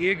1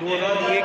2001